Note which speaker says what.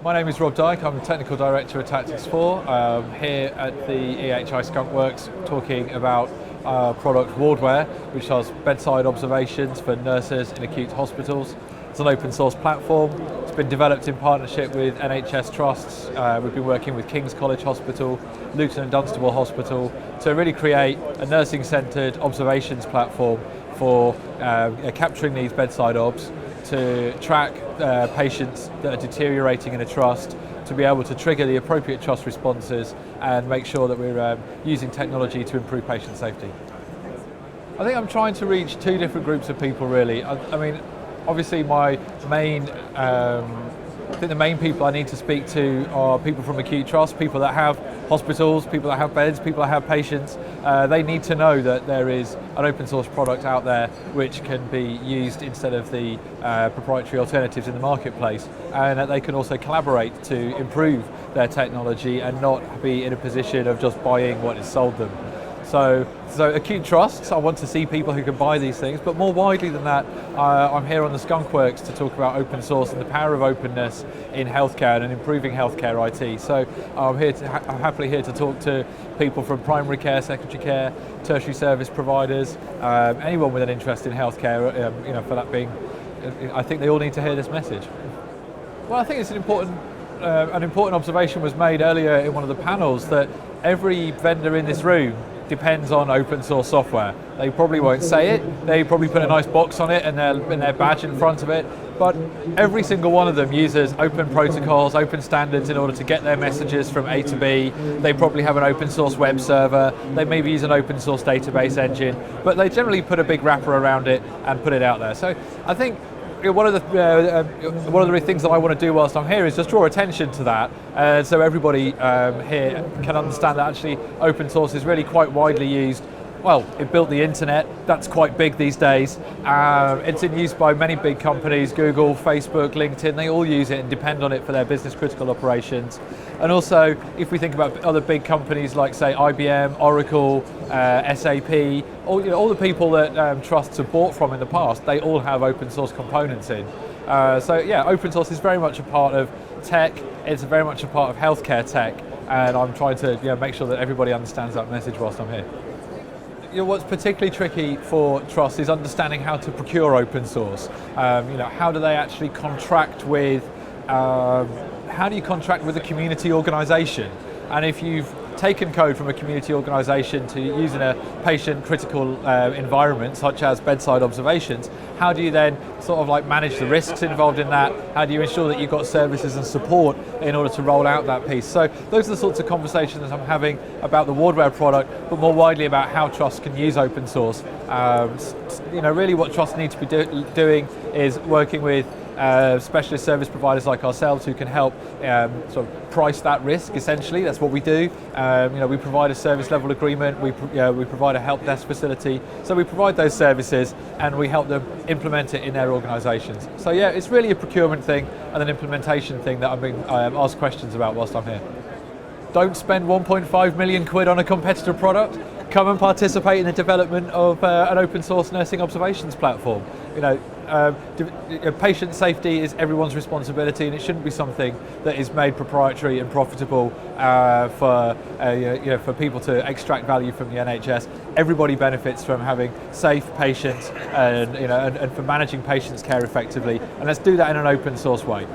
Speaker 1: My name is Rob Dyke, I'm the Technical Director at Tactix 4, here at the EHI Skunkworks talking about our product WardWare, which does bedside observations for nurses in acute hospitals. It's an open source platform. It's been developed in partnership with NHS trusts. We've been working with King's College Hospital, Luton and Dunstable Hospital to really create a nursing centred observations platform for capturing these bedside obs, to track patients that are deteriorating in a trust, to be able to trigger the appropriate trust responses and make sure that we're using technology to improve patient safety. I think I'm trying to reach two different groups of people really. I mean, obviously I think the main people I need to speak to are people from acute trust, people that have hospitals, people that have beds, people that have patients. They need to know that there is an open source product out there which can be used instead of the proprietary alternatives in the marketplace, and that they can also collaborate to improve their technology and not be in a position of just buying what is sold them. So acute trusts, I want to see people who can buy these things, but more widely than that, I'm here on the Skunkworks to talk about open source and the power of openness in healthcare and improving healthcare IT. So I'm happily here to talk to people from primary care, secondary care, tertiary service providers, anyone with an interest in healthcare. For that being, I think they all need to hear this message. Well, I think it's an important observation was made earlier in one of the panels that every vendor in this room depends on open source software. They probably won't say it, they probably put a nice box on it and their badge in front of it, but every single one of them uses open protocols, open standards in order to get their messages from A to B. They probably have an open source web server, they maybe use an open source database engine, but they generally put a big wrapper around it and put it out there. So I think one of the things that I want to do whilst I'm here is just draw attention to that, so everybody here can understand that actually open source is really quite widely used. Well, it built the internet, that's quite big these days. It's in use by many big companies, Google, Facebook, LinkedIn, they all use it and depend on it for their business critical operations. And also, if we think about other big companies like say IBM, Oracle, SAP, all the people that trusts have bought from in the past, they all have open source components in. So yeah, open source is very much a part of tech, it's very much a part of healthcare tech, and I'm trying to make sure that everybody understands that message whilst I'm here. What's particularly tricky for trusts is understanding how to procure open source. How do they actually contract with, how do you contract with a community organisation? And if you've taken code from a community organisation to use in a patient critical environment such as bedside observations, how do you then sort of manage the risks involved in that? How do you ensure that you've got services and support in order to roll out that piece? So those are the sorts of conversations that I'm having about the WardWare product, but more widely about how trusts can use open source. Really what trusts need to be doing is working with specialist service providers like ourselves who can help sort of price that risk. Essentially, that's what we do. We provide a service level agreement. We provide a help desk facility. So we provide those services and we help them implement it in their organisations. So yeah, it's really a procurement thing and an implementation thing that I'm being asked questions about whilst I'm here. Don't spend 1.5 million quid on a competitor product. Come and participate in the development of an open source nursing observations platform. Patient safety is everyone's responsibility, and it shouldn't be something that is made proprietary and profitable for people to extract value from the NHS. Everybody benefits from having safe patients and for managing patients' care effectively, and let's do that in an open source way.